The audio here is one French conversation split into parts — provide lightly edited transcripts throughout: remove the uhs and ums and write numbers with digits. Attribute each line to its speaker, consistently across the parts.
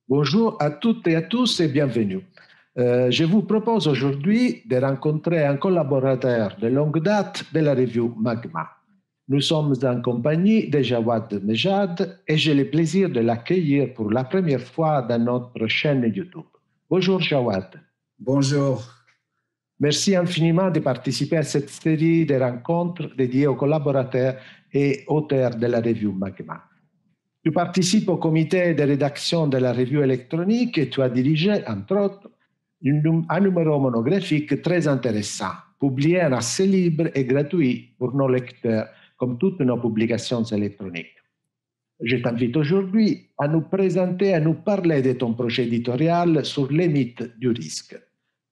Speaker 1: Bonjour à toutes et à tous et bienvenue. Je vous propose aujourd'hui de rencontrer un collaborateur de longue date de la revue Magma. Nous sommes en compagnie de Jawad Mejad et j'ai le plaisir de l'accueillir pour la première fois dans notre chaîne YouTube. Bonjour Jawad.
Speaker 2: Bonjour.
Speaker 1: Merci infiniment de participer à cette série de rencontres dédiées aux collaborateurs et auteurs de la revue Magma. Tu participes au comité de rédaction de la revue électronique et tu as dirigé, entre autres, un numéro monographique très intéressant, publié en accès libre et gratuit pour nos lecteurs, comme toutes nos publications électroniques. Je t'invite aujourd'hui à nous présenter, à nous parler de ton projet éditorial sur les mythes du risque.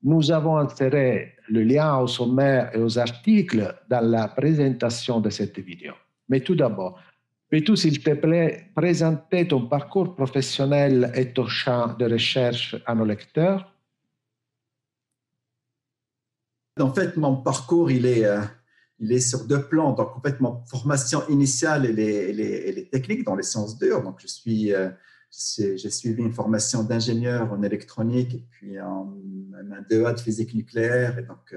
Speaker 1: Nous avons inséré le lien au sommaire et aux articles dans la présentation de cette vidéo. Mais tout d'abord, peux-tu, s'il te plaît, présenter ton parcours professionnel et ton champ de recherche à nos lecteurs?
Speaker 2: En fait, mon parcours, il est sur deux plans. Donc, en fait, ma formation initiale, elle est technique dans les sciences dures. Donc, j'ai suivi une formation d'ingénieur en électronique et puis un 2A de physique nucléaire. Et donc,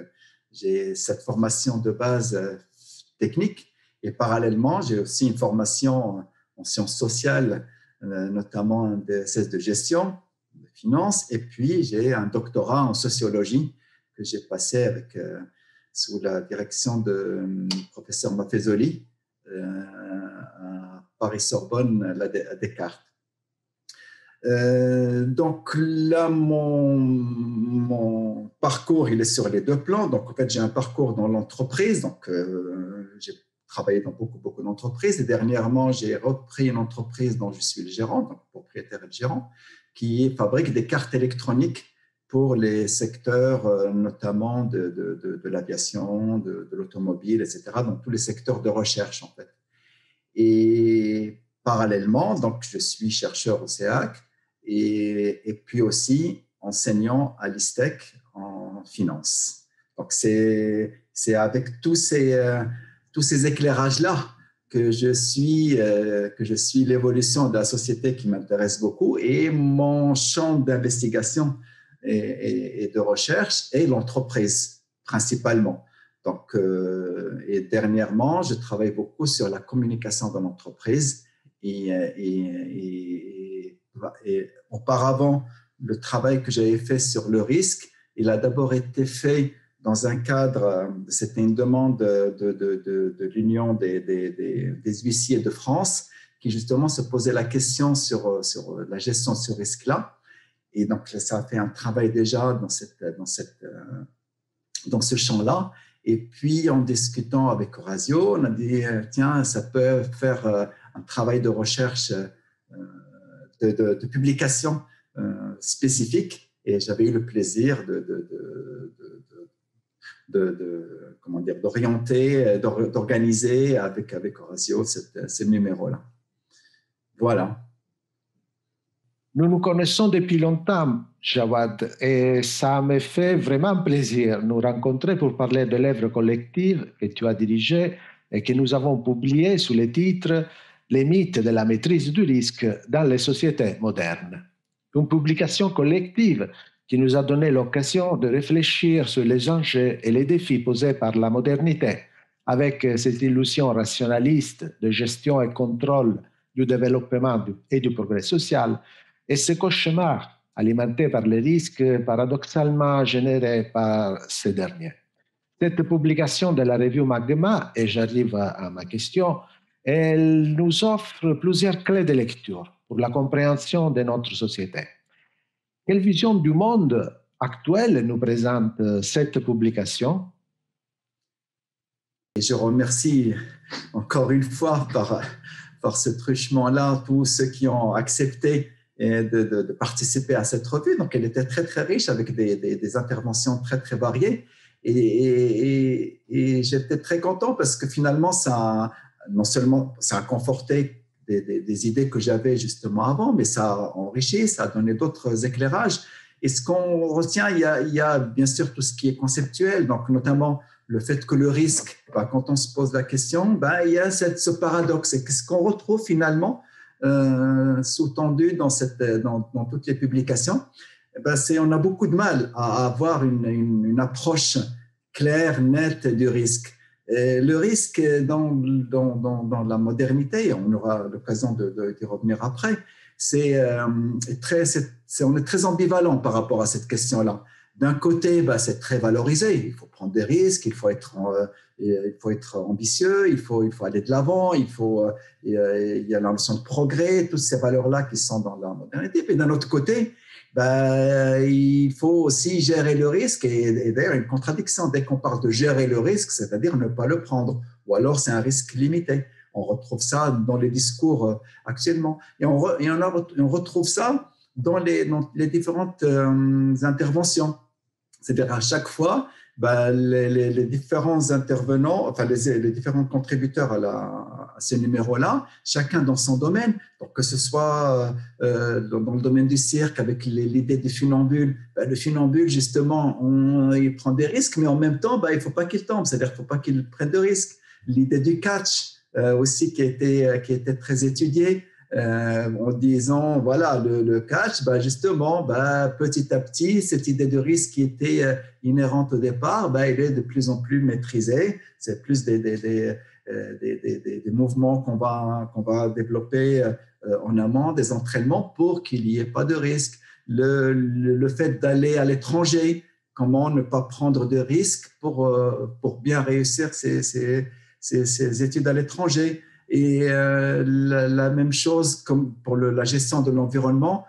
Speaker 2: j'ai cette formation de base technique. Et parallèlement, j'ai aussi une formation en sciences sociales, notamment un DSS de gestion, de finance. Et puis, j'ai un doctorat en sociologie que j'ai passé sous la direction de professeur Maffezoli à Paris-Sorbonne, à Descartes. Donc là, mon parcours, il est sur les deux plans. Donc, en fait, j'ai un parcours dans l'entreprise. Donc, j'ai travaillé dans beaucoup d'entreprises. Et dernièrement, j'ai repris une entreprise dont je suis le gérant, donc propriétaire et le gérant, qui fabrique des cartes électroniques pour les secteurs notamment de l'aviation, de l'automobile, etc., donc tous les secteurs de recherche, en fait. Et parallèlement, donc, je suis chercheur au CEAC et puis aussi enseignant à l'ISTEC en finance. Donc, c'est avec tous ces éclairages-là que je suis l'évolution de la société qui m'intéresse beaucoup et mon champ d'investigation et de recherche et l'entreprise principalement. Donc, et dernièrement, je travaille beaucoup sur la communication de l'entreprise et auparavant, le travail que j'avais fait sur le risque, il a d'abord été fait dans un cadre, c'était une demande de l'Union des huissiers de France qui justement se posait la question sur la gestion de ce risque-là. Et donc, ça a fait un travail déjà dans ce champ-là. Et puis, en discutant avec Horacio, on a dit, tiens, ça peut faire un travail de recherche, de publication spécifique. Et j'avais eu le plaisir d'orienter, d'organiser avec Horacio ce numéro-là. Voilà.
Speaker 1: Nous nous connaissons depuis longtemps, Jawad, et ça me fait vraiment plaisir de nous rencontrer pour parler de l'œuvre collective que tu as dirigée et que nous avons publiée sous le titre « Les mythes de la maîtrise du risque dans les sociétés modernes ». Une publication collective qui nous a donné l'occasion de réfléchir sur les enjeux et les défis posés par la modernité, avec cette illusion rationaliste de gestion et contrôle du développement et du progrès social, et ce cauchemar alimenté par les risques paradoxalement générés par ces derniers. Cette publication de la revue Magma, et j'arrive à ma question, elle nous offre plusieurs clés de lecture pour la compréhension de notre société. Quelle vision du monde actuel nous présente cette publication?
Speaker 2: Et je remercie encore une fois par ce truchement-là tous ceux qui ont accepté de participer à cette revue. Donc, elle était très, très riche avec des interventions très, très variées. Et j'étais très content parce que finalement, non seulement ça a conforté des idées que j'avais justement avant, mais ça a enrichi, ça a donné d'autres éclairages. Et ce qu'on retient, il y a bien sûr tout ce qui est conceptuel, donc notamment le fait que le risque, quand on se pose la question, il y a ce paradoxe. Et ce qu'on retrouve finalement sous-tendu dans toutes les publications. On a beaucoup de mal à avoir une approche claire, nette du risque. Et le risque dans la modernité, on aura l'occasion d'y revenir après, on est très ambivalent par rapport à cette question-là. D'un côté, c'est très valorisé, il faut prendre des risques, il faut être ambitieux, il faut aller de l'avant, il y a la notion de progrès, toutes ces valeurs-là qui sont dans la modernité. Puis d'un autre côté, il faut aussi gérer le risque, et d'ailleurs une contradiction dès qu'on parle de gérer le risque, c'est-à-dire ne pas le prendre, ou alors c'est un risque limité. On retrouve ça dans les discours actuellement, et on retrouve ça dans les différentes interventions. C'est-à-dire à chaque fois, les différents intervenants, enfin les différents contributeurs à ces numéros-là, chacun dans son domaine, donc que ce soit dans le domaine du cirque avec l'idée du funambule, le funambule justement, il prend des risques, mais en même temps, il ne faut pas qu'il tombe, c'est-à-dire qu'il ne faut pas qu'il prenne de risques. L'idée du catch aussi qui a été très étudiée, en disant, voilà, le catch, justement, petit à petit, cette idée de risque qui était inhérente au départ, il est de plus en plus maîtrisé. C'est plus des mouvements qu'on va développer en amont, des entraînements pour qu'il n'y ait pas de risque. Le fait d'aller à l'étranger, comment ne pas prendre de risques pour bien réussir ces études à l'étranger. Et la même chose comme pour la gestion de l'environnement,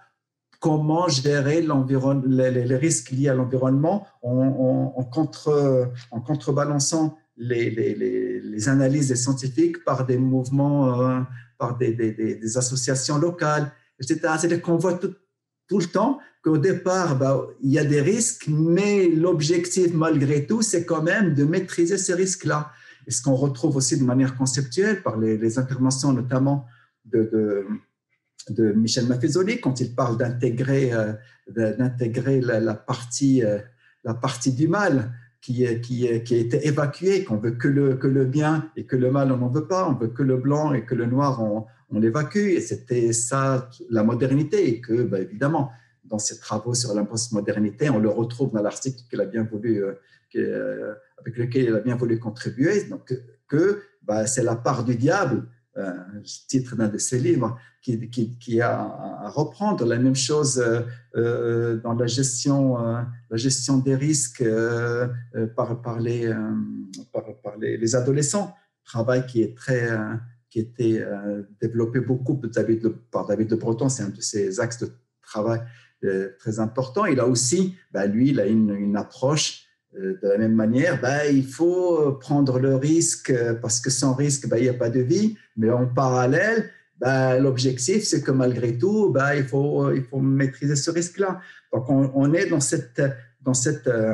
Speaker 2: comment gérer les risques liés à l'environnement en contrebalançant les analyses des scientifiques par des mouvements, par des associations locales, etc. C'est-à-dire qu'on voit tout le temps qu'au départ, il y a des risques, mais l'objectif, malgré tout, c'est quand même de maîtriser ces risques-là. Et ce qu'on retrouve aussi de manière conceptuelle par les interventions notamment de Michel Maffezoli, quand il parle d'intégrer la partie du mal qui a été évacuée, qu'on veut que le bien et que le mal, on n'en veut pas, on veut que le blanc et que le noir, on l'évacue. Et c'était ça la modernité, et que, évidemment, dans ses travaux sur la postmodernité, on le retrouve dans l'article qu'il a bien voulu avec lequel il a bien voulu contribuer, donc c'est la part du diable, titre d'un de ses livres, qui a à reprendre la même chose dans la gestion des risques par les adolescents, travail qui était développé beaucoup par David Le Breton. C'est un de ses axes de travail très important. Il a aussi, lui, il a une approche de la même manière. Il faut prendre le risque parce que sans risque, il n'y a pas de vie. Mais en parallèle, l'objectif, c'est que malgré tout, il faut maîtriser ce risque-là. Donc, on est dans cette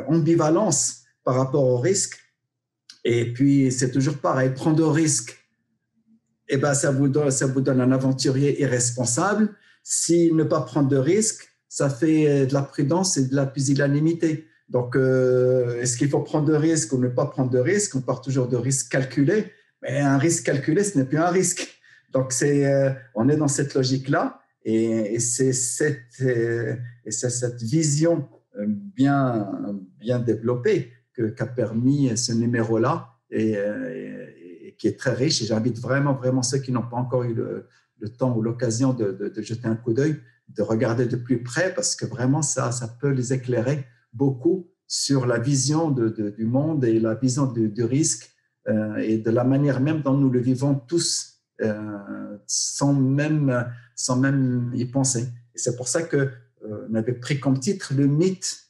Speaker 2: ambivalence par rapport au risque. Et puis, c'est toujours pareil, prendre le risque, ça vous donne un aventurier irresponsable. Si ne pas prendre de risque, ça fait de la prudence et de la pusillanimité. Donc, est-ce qu'il faut prendre de risques ou ne pas prendre de risques? On part toujours de risques calculés, mais un risque calculé, ce n'est plus un risque. Donc, on est dans cette logique-là, et c'est cette vision bien développée qu'a permis ce numéro-là, et qui est très riche. Et j'invite vraiment ceux qui n'ont pas encore eu le temps ou l'occasion de jeter un coup d'œil, de regarder de plus près, parce que vraiment, ça peut les éclairer beaucoup sur la vision du monde et la vision du risque, et de la manière même dont nous le vivons tous, sans même y penser. Et c'est pour ça qu'on avait pris comme titre le mythe,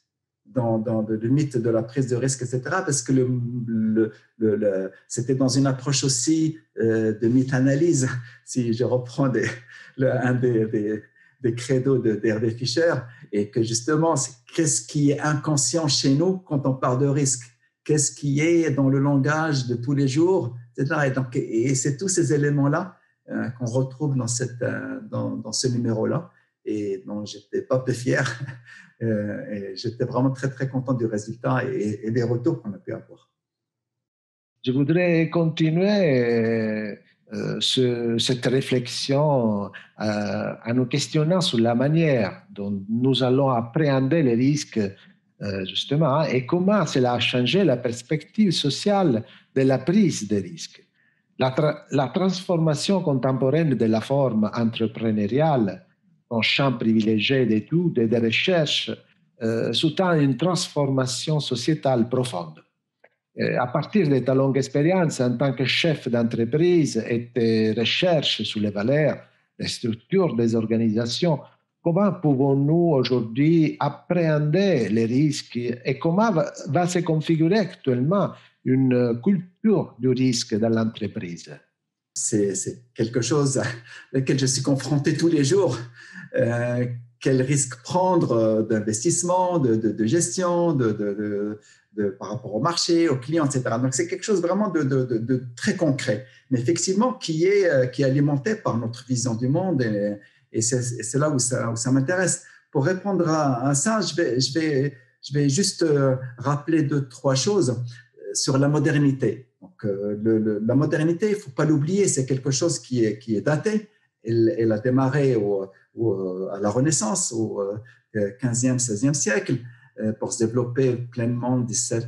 Speaker 2: le mythe de la prise de risque, etc., parce que c'était dans une approche aussi de mythe-analyse. Si je reprends un des credos d'Hervé Fischer, et que justement, qu'est-ce qui est inconscient chez nous quand on parle de risque? Qu'est-ce qui est dans le langage de tous les jours, etc. Et c'est tous ces éléments-là qu'on retrouve dans ce numéro-là, et dont j'étais pas peu fier. Et j'étais vraiment très content du résultat et des retours qu'on a pu avoir.
Speaker 1: Je voudrais continuer cette réflexion en nous questionnant sur la manière dont nous allons appréhender les risques, justement, et comment cela a changé la perspective sociale de la prise des risques. La transformation contemporaine de la forme entrepreneuriale en champ privilégié d'études et de recherche sous-tend une transformation sociétale profonde. À partir de ta longue expérience en tant que chef d'entreprise et tes recherches sur les valeurs, les structures des organisations, comment pouvons-nous aujourd'hui appréhender les risques et comment va se configurer actuellement une culture du risque dans l'entreprise?
Speaker 2: C'est quelque chose à laquelle je suis confronté tous les jours. Quel risque prendre d'investissement, de gestion, par rapport au marché, aux clients, etc. Donc, c'est quelque chose vraiment de très concret, mais effectivement qui est alimenté par notre vision du monde et c'est là où ça m'intéresse. Pour répondre à ça, je vais juste rappeler 2-3 choses sur la modernité. Donc, la modernité, il ne faut pas l'oublier, c'est quelque chose qui est daté. Elle a démarré à la Renaissance, au 15e, 16e siècle, pour se développer pleinement 17e,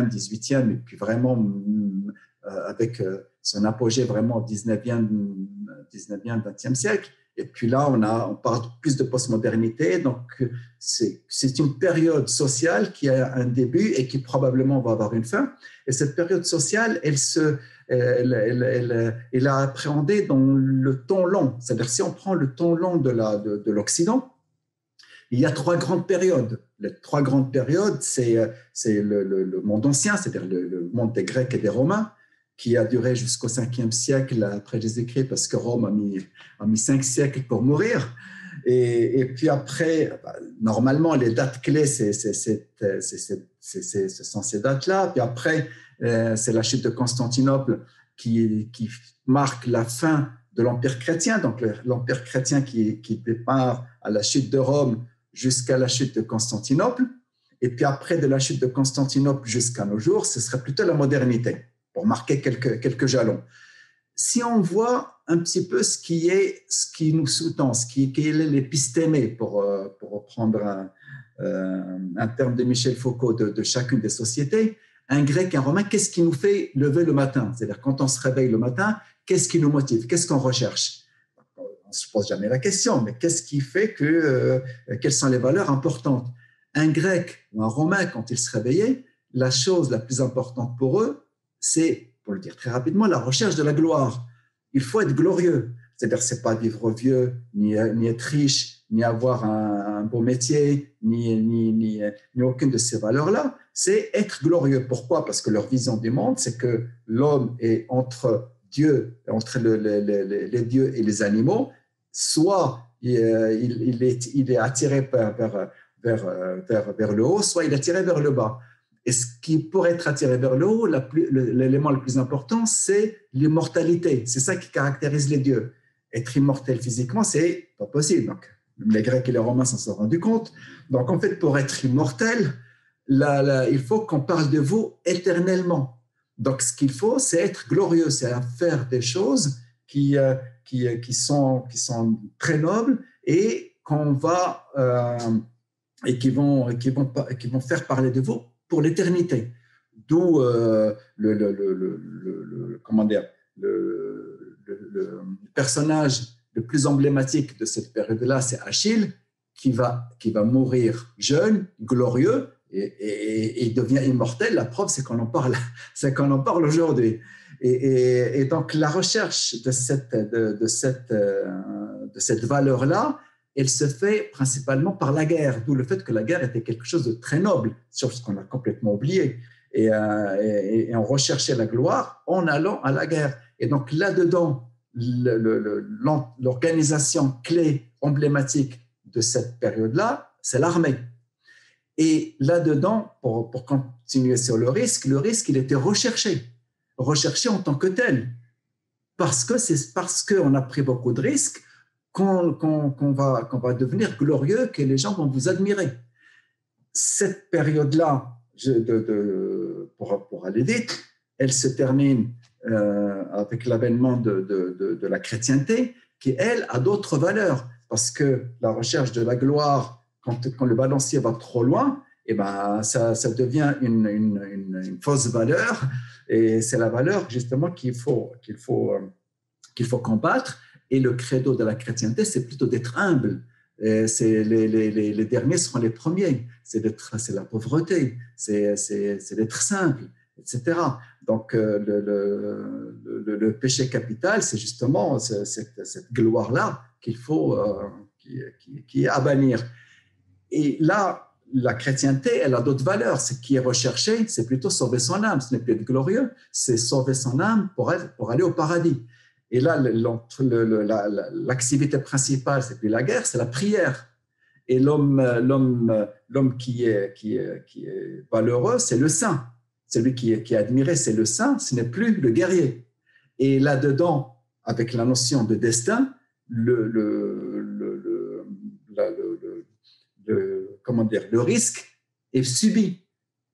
Speaker 2: 18e, et puis vraiment avec son apogée vraiment au 19e, 20e siècle. Et puis là, on parle plus de postmodernité. Donc, c'est une période sociale qui a un début et qui probablement va avoir une fin. Et cette période sociale, elle est appréhendée dans le temps long. C'est-à-dire, si on prend le temps long de l'Occident, il y a 3 grandes périodes. Les 3 grandes périodes, c'est le monde ancien, c'est-à-dire le monde des Grecs et des Romains, qui a duré jusqu'au 5e siècle après Jésus-Christ, parce que Rome a mis 5 siècles pour mourir. Et puis après, normalement, les dates clés, ce sont ces dates-là. Puis après, c'est la chute de Constantinople qui marque la fin de l'Empire chrétien. Donc, l'Empire chrétien qui départ à la chute de Rome jusqu'à la chute de Constantinople. Et puis après, de la chute de Constantinople jusqu'à nos jours, ce serait plutôt la modernité, pour marquer quelques jalons. Si on voit un petit peu ce qui nous sous-tend, quelle est l'épistémé, pour reprendre un terme de Michel Foucault de chacune des sociétés, un grec, un romain, qu'est-ce qui nous fait lever le matin? C'est-à-dire, quand on se réveille le matin, qu'est-ce qui nous motive? Qu'est-ce qu'on recherche? On ne se pose jamais la question, mais qu'est-ce qui fait quelles sont les valeurs importantes? Un grec ou un romain, quand ils se réveillaient, la chose la plus importante pour eux, c'est, pour le dire très rapidement, la recherche de la gloire. Il faut être glorieux. C'est-à-dire, ce n'est pas vivre vieux, ni être riche, ni avoir un beau métier, ni aucune de ces valeurs-là. C'est être glorieux. Pourquoi? Parce que leur vision du monde, c'est que l'homme est entre Dieu, entre les dieux et les animaux. Soit il est attiré vers le haut, soit il est attiré vers le bas. Et ce qui pourrait être attiré vers le haut, l'élément le plus important, c'est l'immortalité. C'est ça qui caractérise les dieux. Être immortel physiquement, c'est pas possible. Donc, les Grecs et les Romains s'en sont rendus compte. Donc, en fait, pour être immortel, il faut qu'on parle de vous éternellement. Donc, ce qu'il faut, c'est être glorieux, c'est faire des choses qui sont très nobles et qui vont faire parler de vous pour l'éternité. D'où le personnage le plus emblématique de cette période-là, c'est Achille, qui va mourir jeune, glorieux, et devient immortel. La preuve, c'est qu'on en parle aujourd'hui. Et donc, la recherche de cette valeur-là, elle se fait principalement par la guerre, d'où le fait que la guerre était quelque chose de très noble, sur ce qu'on a complètement oublié. Et on recherchait la gloire en allant à la guerre. Et donc, là-dedans, l'organisation clé emblématique de cette période-là, c'est l'armée. Et là-dedans, pour continuer sur le risque, il était recherché en tant que tel. C'est parce qu'on a pris beaucoup de risques qu'on va devenir glorieux, que les gens vont vous admirer. Cette période-là, pour aller vite, elle se termine avec l'avènement de la chrétienté, qui, elle, a d'autres valeurs. Parce que la recherche de la gloire, quand le balancier va trop loin, eh ben, ça devient une fausse valeur. Et c'est la valeur, justement, qu'il faut combattre. Et le credo de la chrétienté, c'est plutôt d'être humble. Les derniers seront les premiers. C'est la pauvreté, c'est d'être simple, etc. Donc, le péché capital, c'est justement cette gloire-là qu'il faut qui est à bannir. Et là, la chrétienté, elle a d'autres valeurs. Ce qui est recherché, c'est plutôt sauver son âme. Ce n'est plus être glorieux, c'est sauver son âme pour aller au paradis. Et là, l'activité principale, c'est plus la guerre, c'est la prière. Et l'homme qui est valeureux, c'est le saint. Celui qui est admiré, c'est le saint, ce n'est plus le guerrier. Et là-dedans, avec la notion de destin, le risque est subi.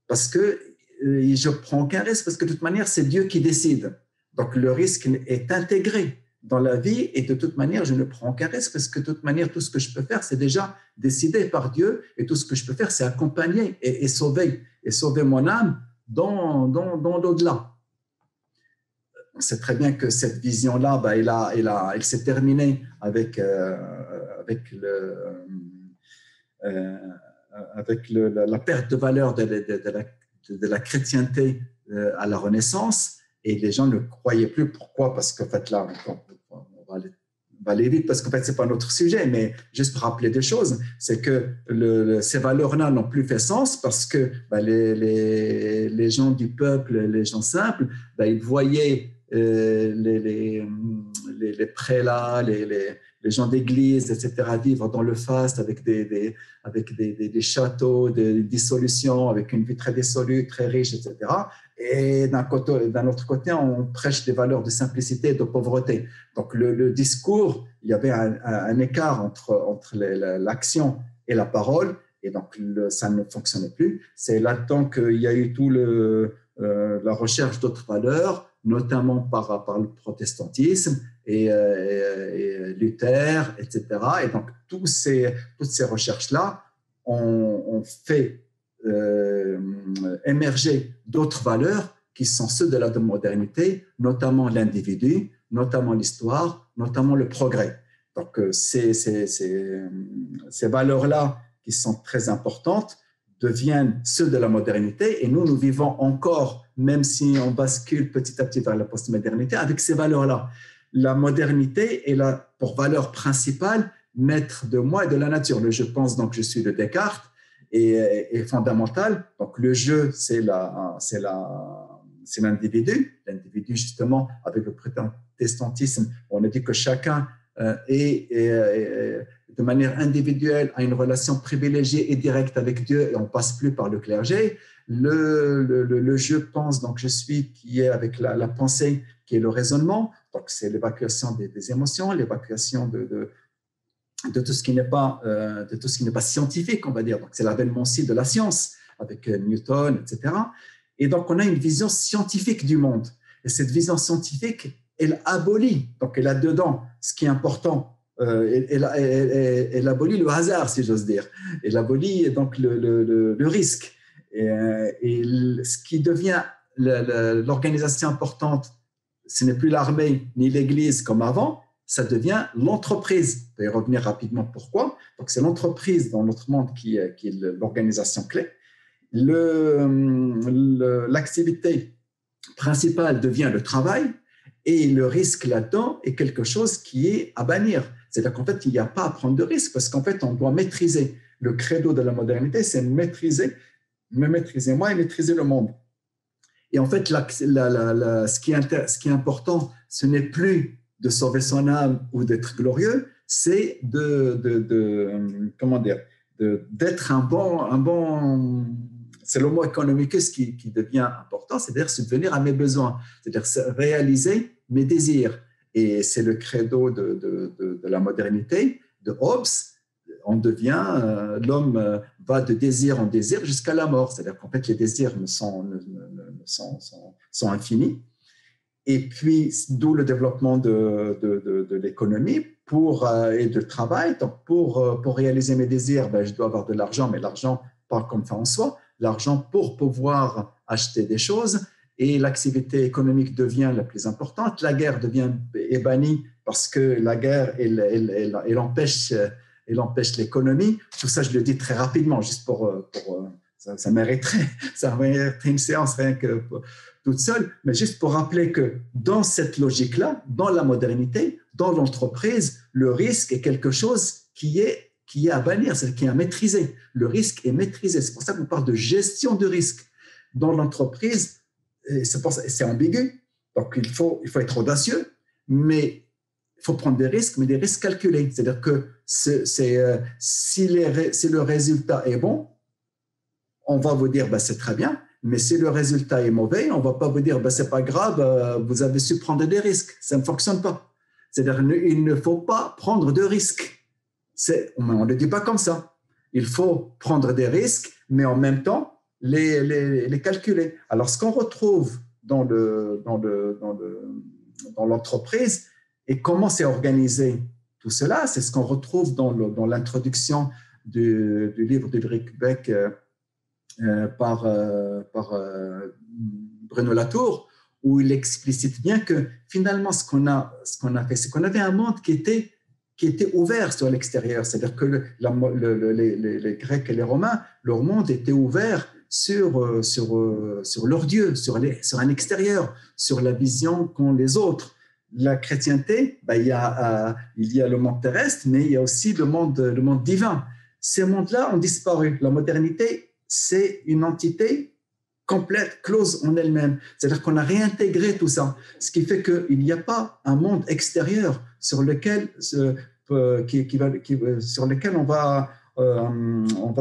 Speaker 2: Parce que je ne prends aucun risque, parce que de toute manière, c'est Dieu qui décide. Donc, le risque est intégré dans la vie et de toute manière, je ne prends aucun risque parce que de toute manière, tout ce que je peux faire, c'est déjà décidé par Dieu et tout ce que je peux faire, c'est accompagner et sauver mon âme dans l'au-delà. On sait très bien que cette vision-là, elle s'est terminée avec la perte de valeur de la chrétienté à la Renaissance. Et les gens ne croyaient plus. Pourquoi? Parce qu'en fait, là, on va aller vite parce qu'en fait, ce n'est pas notre sujet, mais juste pour rappeler des choses, c'est que ces valeurs-là n'ont plus fait sens parce que les gens du peuple, les gens simples, ils voyaient les prélats, les gens d'église, etc., vivre dans le faste avec des châteaux, des dissolutions, avec une vie très dissolue, très riche, etc. Et d'un autre côté, on prêche des valeurs de simplicité et de pauvreté. Donc, le discours, il y avait un écart entre l'action et la parole, et donc ça ne fonctionnait plus. C'est là-dedans qu'il y a eu tout la recherche d'autres valeurs, notamment par le protestantisme et Luther, etc. Et donc, toutes ces recherches-là ont fait émerger d'autres valeurs qui sont ceux de la modernité, notamment l'individu, notamment l'histoire, notamment le progrès. Donc, ces valeurs-là qui sont très importantes deviennent ceux de la modernité et nous vivons encore, même si on bascule petit à petit vers la postmodernité, avec ces valeurs-là. La modernité est là pour valeur principale, maître de moi et de la nature. Le je pense, donc je suis de Descartes, est fondamental. Donc le je, c'est l'individu. L'individu, justement, avec le protestantisme, on a dit que chacun de manière individuelle a une relation privilégiée et directe avec Dieu et on ne passe plus par le clergé. Le je pense, donc je suis, qui est avec la pensée, qui est le raisonnement. Donc c'est l'évacuation des émotions, l'évacuation de tout ce qui n'est pas scientifique, on va dire. Donc c'est l'avènement aussi de la science avec Newton, etc. Et donc on a une vision scientifique du monde. Et cette vision scientifique, elle abolit, donc elle a dedans ce qui est important. Elle abolit le hasard, si j'ose dire. Elle abolit donc le risque. Et ce qui devient l'organisation importante, ce n'est plus l'armée ni l'Église comme avant, ça devient l'entreprise. Je vais y revenir rapidement pourquoi. Donc, c'est l'entreprise dans notre monde qui est l'organisation clé. L'activité principale devient le travail et le risque là-dedans est quelque chose qui est à bannir. C'est-à-dire qu'en fait, il n'y a pas à prendre de risque parce qu'en fait, on doit maîtriser. Le credo de la modernité, c'est me maîtriser moi et maîtriser le monde. Et en fait, ce qui est important, ce n'est plus de sauver son âme ou d'être glorieux, c'est d'être un bon c'est l'homo economicus qui devient important, c'est-à-dire subvenir à mes besoins, c'est-à-dire réaliser mes désirs. Et c'est le credo de la modernité, de Hobbes. L'homme va de désir en désir jusqu'à la mort, c'est-à-dire qu'en fait les désirs sont infinis. Et puis, d'où le développement de l'économie et du travail. Donc, pour réaliser mes désirs, ben, je dois avoir de l'argent, mais l'argent, pas comme ça en soi, l'argent pour pouvoir acheter des choses. Et l'activité économique devient la plus importante. La guerre est bannie parce que la guerre, elle empêche l'économie. Tout ça, je le dis très rapidement, juste ça mériterait une séance rien que toute seule, mais juste pour rappeler que dans cette logique-là, dans la modernité, dans l'entreprise, le risque est quelque chose qui est à bannir, c'est-à-dire qui est à maîtriser. Le risque est maîtrisé. C'est pour ça qu'on parle de gestion de risque. Dans l'entreprise, c'est ambigu. Donc, il faut être audacieux, mais il faut prendre des risques, mais des risques calculés. C'est-à-dire que si le résultat est bon, on va vous dire, c'est très bien. Mais si le résultat est mauvais, on ne va pas vous dire, c'est pas grave, vous avez su prendre des risques. Ça ne fonctionne pas. C'est-à-dire il ne faut pas prendre de risques. On ne dit pas comme ça. Il faut prendre des risques, mais en même temps, les calculer. Alors, ce qu'on retrouve dans l'entreprise et comment c'est organisé tout cela, c'est ce qu'on retrouve dans l'introduction du livre d'Ulrich Beck par Bruno Latour, où il explicite bien que finalement, ce qu'on a fait, c'est qu'on avait un monde qui était ouvert sur l'extérieur. C'est-à-dire que les Grecs et les Romains, leur monde était ouvert sur leur Dieu, sur un extérieur, sur la vision qu'ont les autres. La chrétienté, il y a le monde terrestre, mais il y a aussi le monde divin. Ces mondes-là ont disparu. La modernité, c'est une entité complète, close en elle-même. C'est-à-dire qu'on a réintégré tout ça, ce qui fait qu'il n'y a pas un monde extérieur sur lequel on va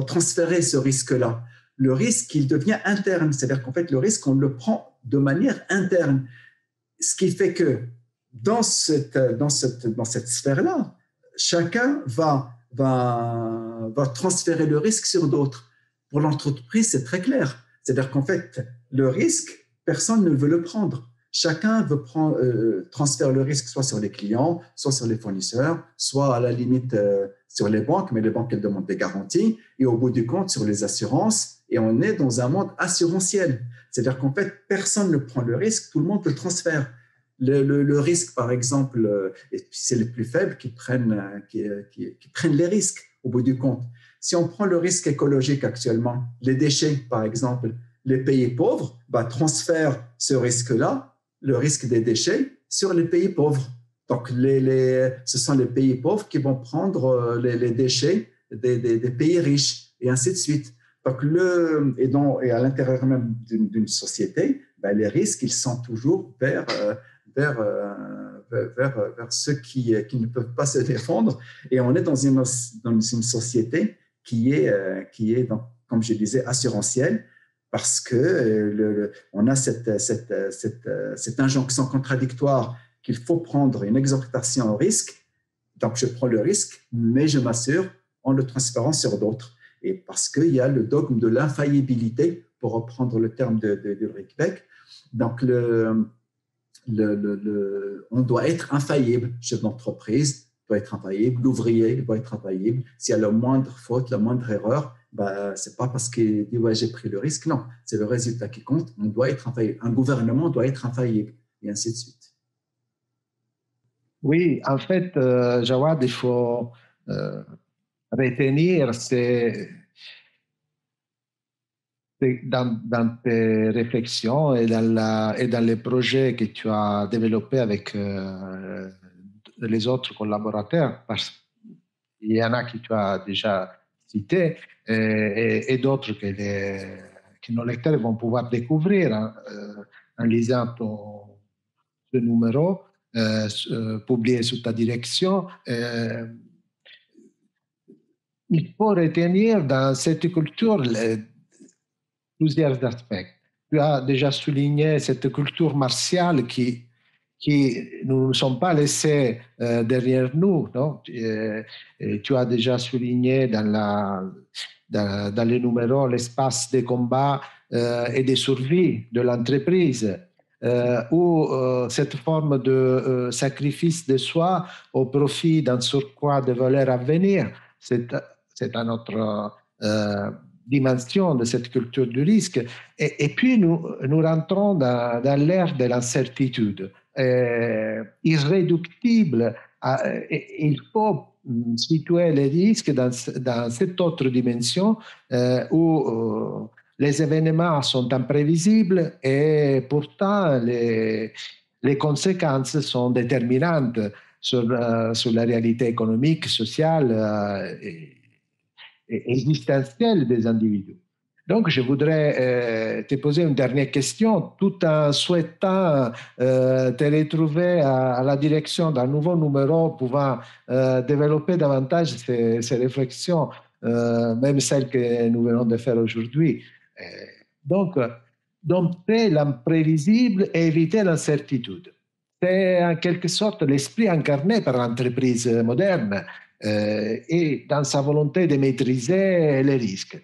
Speaker 2: transférer ce risque-là. Le risque, il devient interne. C'est-à-dire qu'en fait, le risque, on le prend de manière interne. Ce qui fait que dans cette sphère-là, chacun va transférer le risque sur d'autres. Pour l'entreprise, c'est très clair. C'est-à-dire qu'en fait, le risque, personne ne veut le prendre. Chacun transfère le risque soit sur les clients, soit sur les fournisseurs, soit à la limite sur les banques, mais les banques, elles demandent des garanties, et au bout du compte, sur les assurances, et on est dans un monde assurantiel. C'est-à-dire qu'en fait, personne ne prend le risque, tout le monde le transfère. Le risque, par exemple, et puis c'est les plus faibles qui prennent les risques au bout du compte. Si on prend le risque écologique actuellement, les déchets, par exemple, les pays pauvres transfèrent ce risque-là, le risque des déchets, sur les pays pauvres. Donc, ce sont les pays pauvres qui vont prendre les déchets des pays riches, et ainsi de suite. Donc, et à l'intérieur même d'une société, les risques, ils sont toujours vers ceux qui ne peuvent pas se défendre. Et on est dans une société qui est donc, comme je disais, assurantielle, parce que on a cette injonction contradictoire qu'il faut prendre une exhortation au risque. Donc, je prends le risque, mais je m'assure en le transférant sur d'autres. Et parce qu'il y a le dogme de l'infaillibilité, pour reprendre le terme d'Ulrich Beck. Donc, on doit être infaillible. Chef d'entreprise doit être infaillible, l'ouvrier doit être infaillible. S'il y a la moindre faute, la moindre erreur, c'est pas parce qu'il dit j'ai pris le risque, non, c'est le résultat qui compte. On doit être infaillible. Un gouvernement doit être infaillible, et ainsi de suite.
Speaker 1: Oui, en fait, Jawad, il faut retenir dans tes réflexions et dans les projets que tu as développés avec les autres collaborateurs, parce qu'il y en a qui tu as déjà cités et d'autres que nos lecteurs vont pouvoir découvrir en lisant ce numéro publié sous ta direction. Il faut retenir dans cette culture plusieurs aspects. Tu as déjà souligné cette culture martiale qui nous ne sommes pas laissés derrière nous. Non? Tu as déjà souligné dans les numéros l'espace de combat et de survie de l'entreprise. où cette forme de sacrifice de soi au profit d'un surcroît de valeur à venir, c'est une autre dimension de cette culture du risque. Et puis nous rentrons dans l'ère de l'incertitude. Irréductible, il faut situer les risques dans cette autre dimension où les événements sont imprévisibles et pourtant les conséquences sont déterminantes sur la réalité économique, sociale et existentielle des individus. Donc, je voudrais te poser une dernière question, tout en souhaitant te retrouver à la direction d'un nouveau numéro pouvant développer davantage ces réflexions, même celles que nous venons de faire aujourd'hui. Donc, dompter l'imprévisible et éviter l'incertitude. C'est en quelque sorte l'esprit incarné par l'entreprise moderne et dans sa volonté de maîtriser les risques.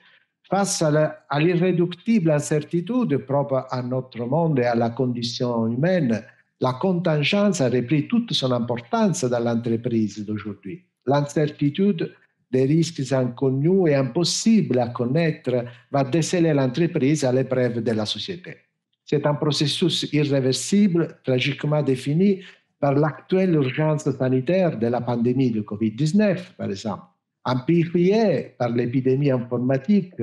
Speaker 1: Face à l'irréductible incertitude propre à notre monde et à la condition humaine, la contingence a repris toute son importance dans l'entreprise d'aujourd'hui. L'incertitude des risques inconnus et impossibles à connaître va déceler l'entreprise à l'épreuve de la société. C'est un processus irréversible, tragiquement défini par l'actuelle urgence sanitaire de la pandémie de Covid-19, par exemple, amplifiée par l'épidémie informatique,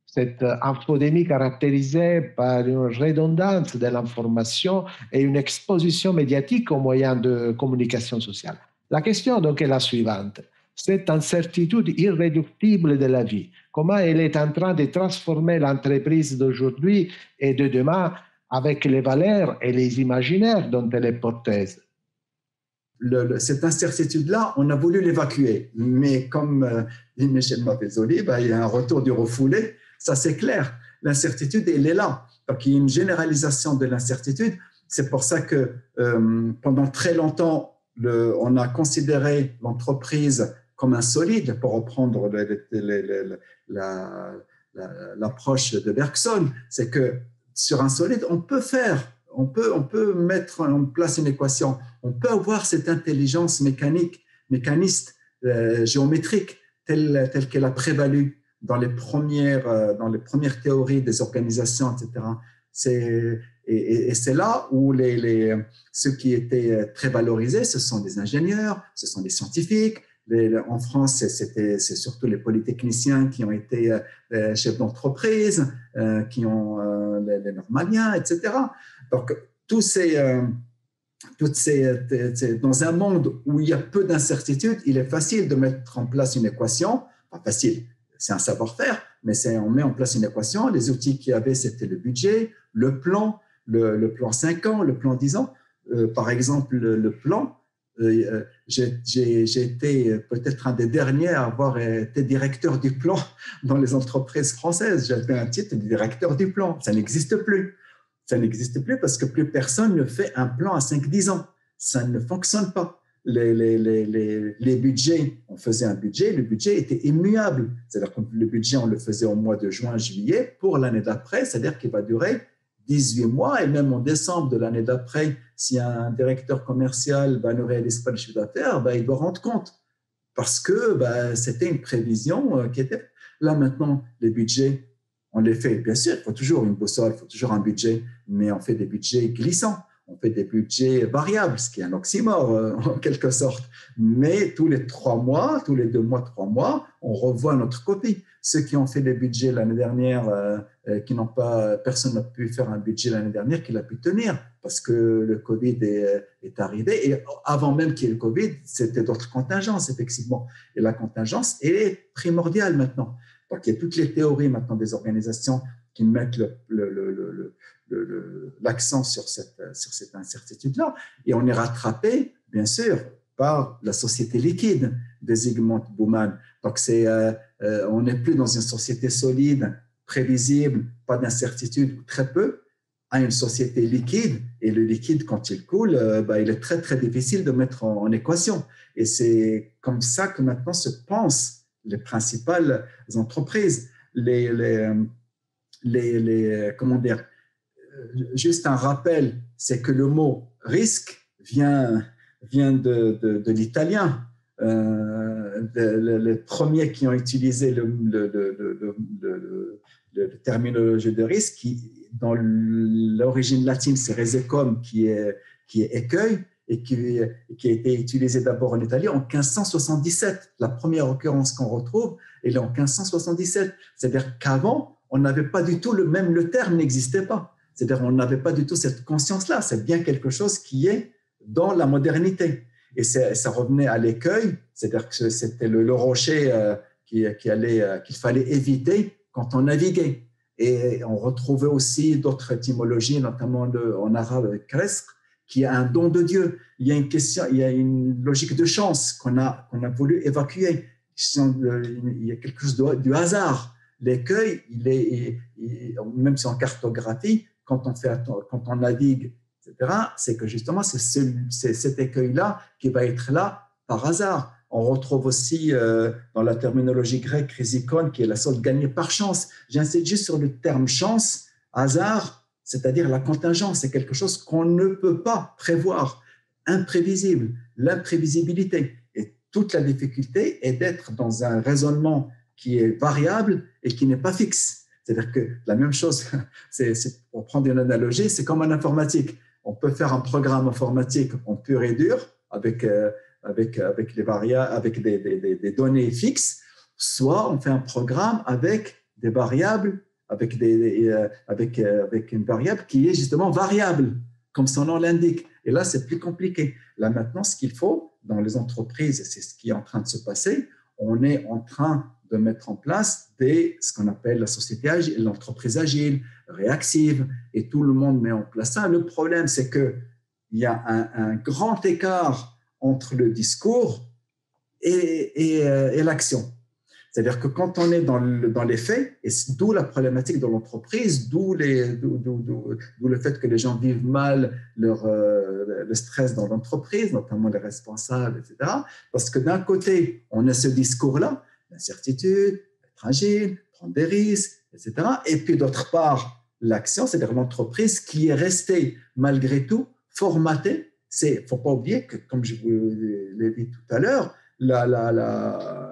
Speaker 1: cette infodémie caractérisée par une redondance de l'information et une exposition médiatique aux moyens de communication sociale. La question donc est la suivante. Cette incertitude irréductible de la vie, comment elle est en train de transformer l'entreprise d'aujourd'hui et de demain avec les valeurs et les imaginaires dont elle est porteuse?
Speaker 2: Cette incertitude-là, on a voulu l'évacuer. Mais comme dit Michel Maffezoli, il y a un retour du refoulé, ça c'est clair. L'incertitude, elle est là. Donc il y a une généralisation de l'incertitude. C'est pour ça que pendant très longtemps, on a considéré l'entreprise comme un solide, pour reprendre l'approche de Bergson. C'est que sur un solide, on peut faire, on peut mettre en place une équation. On peut avoir cette intelligence mécaniste, géométrique, telle qu'elle a prévalu dans les premières théories des organisations, etc. Et c'est là où ceux qui étaient très valorisés, ce sont des ingénieurs, ce sont des scientifiques. En France, c'est surtout les polytechniciens qui ont été chefs d'entreprise, qui ont les normaliens, etc. Donc, dans un monde où il y a peu d'incertitudes, il est facile de mettre en place une équation. Pas facile, c'est un savoir-faire, mais on met en place une équation. Les outils qu'il y avait, c'était le budget, le plan 5 ans, le plan 10 ans. Par exemple, le plan, j'ai été peut-être un des derniers à avoir été directeur du plan dans les entreprises françaises. J'avais un titre de directeur du plan. Ça n'existe plus. Ça n'existe plus parce que plus personne ne fait un plan à 5-10 ans. Ça ne fonctionne pas. Les budgets, on faisait un budget, le budget était immuable. C'est-à-dire que le budget, on le faisait au mois de juin, juillet pour l'année d'après, c'est-à-dire qu'il va durer 18 mois et même en décembre de l'année d'après, si un directeur commercial ne réalise pas le chiffre d'affaires, il doit rendre compte parce que c'était une prévision qui était là. Maintenant, les budgets, on les fait, bien sûr, il faut toujours une boussole, il faut toujours un budget, mais on fait des budgets glissants, on fait des budgets variables, ce qui est un oxymore en quelque sorte. Mais tous les 3 mois, tous les 2 mois, 3 mois, on revoit notre copie. Ceux qui ont fait des budgets l'année dernière, personne n'a pu faire un budget l'année dernière qui l'a pu tenir parce que le Covid est arrivé. Et avant même qu'il y ait le Covid, c'était d'autres contingences, effectivement. Et la contingence est primordiale maintenant. Donc, il y a toutes les théories maintenant des organisations qui mettent l'accent sur cette incertitude-là. Et on est rattrapé, bien sûr, par la société liquide de Zygmunt Bauman. Donc, on n'est plus dans une société solide, prévisible, pas d'incertitude, très peu, à une société liquide. Et le liquide, quand il coule, il est très, très difficile de mettre en équation. Et c'est comme ça que maintenant se pensent les principales entreprises. Comment dire, juste un rappel, c'est que le mot risque vient de l'italien. Les premiers qui ont utilisé le terminologie de risque, dans l'origine latine, c'est resecum, qui est écueil, et qui a été utilisé d'abord en Italie en 1577. La première occurrence qu'on retrouve, elle est en 1577. C'est-à-dire qu'avant, on n'avait pas du tout le terme n'existait pas. C'est-à-dire qu'on n'avait pas du tout cette conscience-là. C'est bien quelque chose qui est dans la modernité. Et ça revenait à l'écueil, c'est-à-dire que c'était le rocher qu'il fallait éviter quand on naviguait. Et on retrouvait aussi d'autres étymologies, notamment en arabe, kresq, qui est un don de Dieu. Il y a une logique de chance qu'on a voulu évacuer. Il y a quelque chose du hasard. L'écueil, même si en cartographie, quand on navigue, etc., c'est que justement, c'est cet écueil-là qui va être là par hasard. On retrouve aussi dans la terminologie grecque chrysikon, qui est la sorte gagnée par chance. J'insiste juste sur le terme chance, hasard, c'est-à-dire la contingence. C'est quelque chose qu'on ne peut pas prévoir, imprévisible, l'imprévisibilité. Et toute la difficulté est d'être dans un raisonnement qui est variable et qui n'est pas fixe. C'est-à-dire que la même chose, pour prendre une analogie, c'est comme en informatique. On peut faire un programme informatique en pur et dur avec les variables, avec des données fixes, soit on fait un programme avec des variables, avec une variable qui est justement variable, comme son nom l'indique. Et là, c'est plus compliqué. Là, maintenant, ce qu'il faut dans les entreprises, et c'est ce qui est en train de se passer, on est en train de mettre en place ce qu'on appelle la société agile, l'entreprise agile, réactive, et tout le monde met en place ça. Le problème, c'est qu'il y a un grand écart entre le discours et l'action. C'est-à-dire que quand on est dans les faits, et d'où la problématique de l'entreprise, d'où le fait que les gens vivent mal le stress dans l'entreprise, notamment les responsables, etc. Parce que d'un côté, on a ce discours-là, l'incertitude, être agile, prendre des risques, etc. Et puis d'autre part, l'action, c'est-à-dire l'entreprise qui est restée malgré tout formatée. Il ne faut pas oublier que, comme je vous l'ai dit tout à l'heure,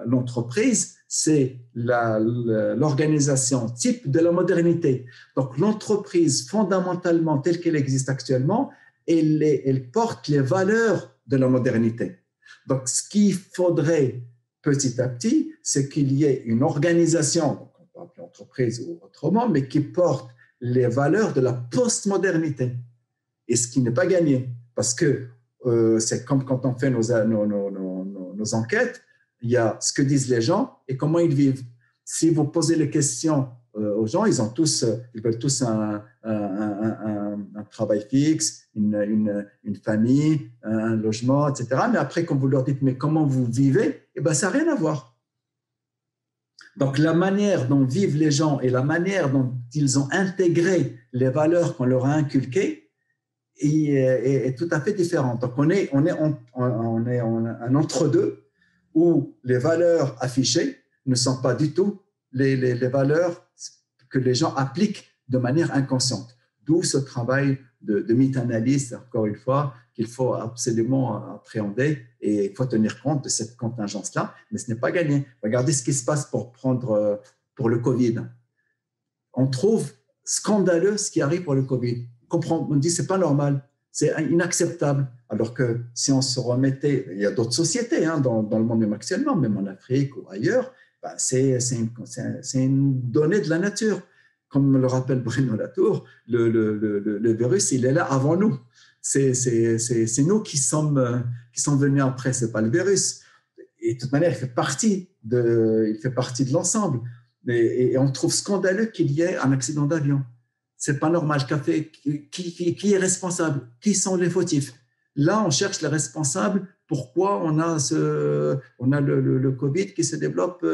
Speaker 2: l'entreprise, c'est l'organisation type de la modernité. Donc, l'entreprise, fondamentalement, telle qu'elle existe actuellement, elle porte les valeurs de la modernité. Donc, ce qu'il faudrait petit à petit, c'est qu'il y ait une organisation, donc on peut appeler entreprise ou autrement, mais qui porte les valeurs de la postmodernité. Et ce qui n'est pas gagné, parce que c'est comme quand on fait nos enquêtes, il y a ce que disent les gens et comment ils vivent. Si vous posez les questions aux gens, ils veulent tous un travail fixe, une famille, un logement, etc. Mais après, quand vous leur dites, mais comment vous vivez, eh ben, ça n'a rien à voir. Donc, la manière dont vivent les gens et la manière dont ils ont intégré les valeurs qu'on leur a inculquées est tout à fait différente. Donc, on est un entre-deux où les valeurs affichées ne sont pas du tout les valeurs que les gens appliquent de manière inconsciente. D'où ce travail de mythe-analyse, encore une fois, qu'il faut absolument appréhender et il faut tenir compte de cette contingence-là, mais ce n'est pas gagné. Regardez ce qui se passe pour le Covid. On trouve scandaleux ce qui arrive pour le Covid. On dit que ce n'est pas normal, c'est inacceptable. Alors que si on se remettait, il y a d'autres sociétés dans le monde même actuellement, même en Afrique ou ailleurs, ben c'est une donnée de la nature. Comme le rappelle Bruno Latour, le virus, il est là avant nous. C'est nous qui sommes venus après, ce n'est pas le virus. Et de toute manière, il fait partie de l'ensemble. Et on trouve scandaleux qu'il y ait un accident d'avion. Ce n'est pas normal. Qui est responsable? Qui sont les fautifs? Là, on cherche les responsables. Pourquoi on a le Covid qui se développe,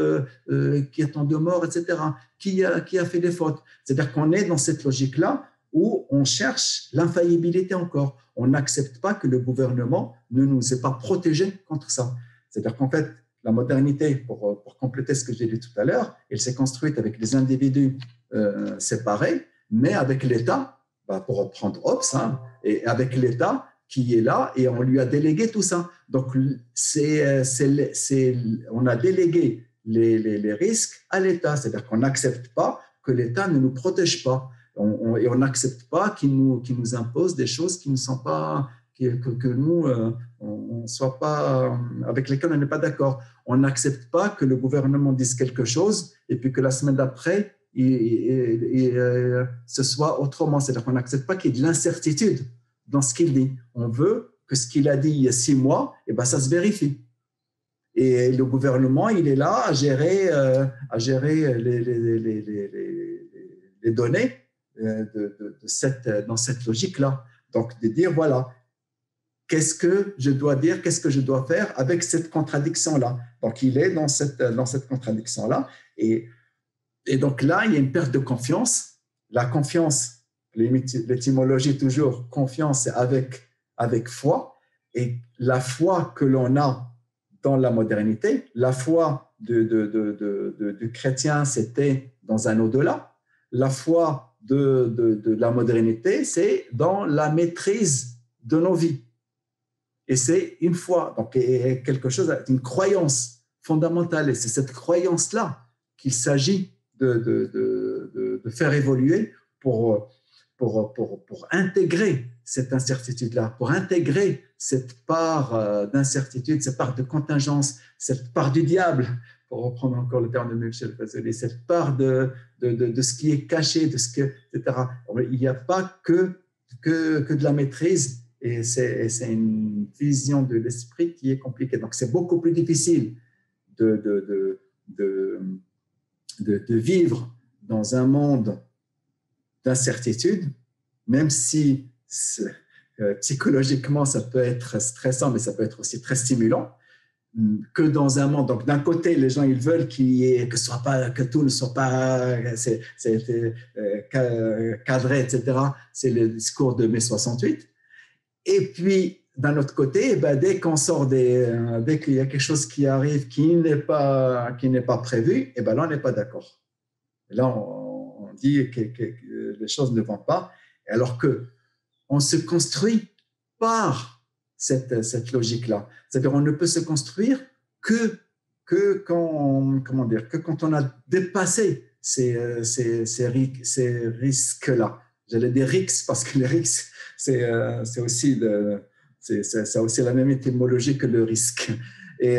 Speaker 2: qui est en 2 morts, etc. Qui a fait des fautes? C'est-à-dire qu'on est dans cette logique-là où on cherche l'infaillibilité encore. On n'accepte pas que le gouvernement ne nous ait pas protégés contre ça. C'est-à-dire qu'en fait, la modernité, pour compléter ce que j'ai dit tout à l'heure, elle s'est construite avec les individus séparés, mais avec l'État pour reprendre Hobbes, hein, et avec l'État qui est là, et on lui a délégué tout ça. Donc, on a délégué les risques à l'État, c'est-à-dire qu'on n'accepte pas que l'État ne nous protège pas, et on n'accepte pas qu'il nous impose des choses qui ne sont pas, que nous, on soit pas, avec lesquelles on n'est pas d'accord. On n'accepte pas que le gouvernement dise quelque chose et puis que la semaine d'après, ce soit autrement. C'est-à-dire qu'on n'accepte pas qu'il y ait de l'incertitude dans ce qu'il dit. On veut que ce qu'il a dit il y a 6 mois, et ben ça se vérifie. Et le gouvernement, il est là à gérer les données dans cette logique-là. Donc, de dire, voilà, qu'est-ce que je dois dire, qu'est-ce que je dois faire avec cette contradiction-là. Donc, il est dans cette contradiction-là. Et donc là, il y a une perte de confiance. La confiance, l'étymologie toujours, confiance avec foi. Et la foi que l'on a dans la modernité, la foi du chrétien, c'était dans un au-delà. La foi de la modernité, c'est dans la maîtrise de nos vies. Et c'est une foi, donc quelque chose, une croyance fondamentale. Et c'est cette croyance-là qu'il s'agit de faire évoluer pour intégrer cette incertitude-là, pour intégrer cette part d'incertitude, cette part de contingence, cette part du diable, pour reprendre encore le terme de Michel Fazeli, cette part de ce qui est caché, etc. Il n'y a pas que de la maîtrise, et c'est une vision de l'esprit qui est compliquée. Donc, c'est beaucoup plus difficile de vivre dans un monde d'incertitude, même si psychologiquement ça peut être stressant, mais ça peut être aussi très stimulant, que dans un monde. Donc d'un côté, les gens ils veulent que tout ne soit pas cadré, etc. C'est le discours de mai 68. Et puis d'un autre côté, dès qu'on sort dès qu'il y a quelque chose qui arrive qui n'est pas prévu, et là on n'est pas d'accord. Et là on dit que les choses ne vont pas, alors que on se construit par cette logique-là. C'est-à-dire on ne peut se construire que quand on a dépassé ces risques-là. J'allais dire risques parce que les risques, c'est aussi ça a aussi la même étymologie que le risque. Et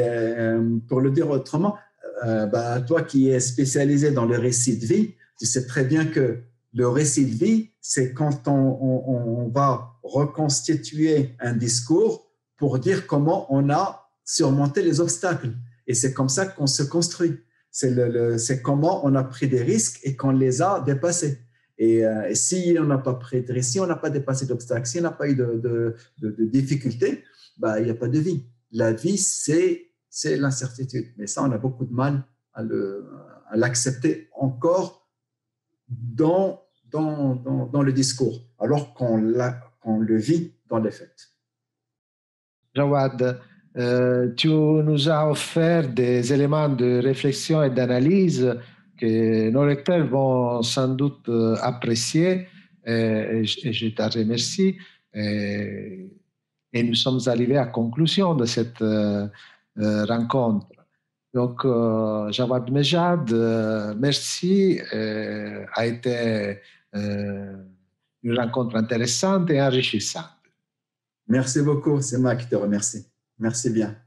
Speaker 2: pour le dire autrement, toi qui es spécialisé dans le récit de vie, tu sais très bien que le récit de vie, c'est quand on va reconstituer un discours pour dire comment on a surmonté les obstacles. Et c'est comme ça qu'on se construit. C'est comment on a pris des risques et qu'on les a dépassés. Et si on n'a pas pris de risques, si on n'a pas dépassé d'obstacles, si on n'a pas eu de difficultés, il n'y a pas de vie. La vie, c'est l'incertitude. Mais ça, on a beaucoup de mal à l'accepter encore dans le discours, alors qu'on le vit dans les faits.
Speaker 1: Jawad, tu nous as offert des éléments de réflexion et d'analyse que nos lecteurs vont sans doute apprécier, et je te remercie. Et nous sommes arrivés à la conclusion de cette rencontre. Donc, Jawad Mejad, merci, a été une rencontre intéressante et enrichissante.
Speaker 2: Merci beaucoup, c'est moi qui te remercie. Merci bien.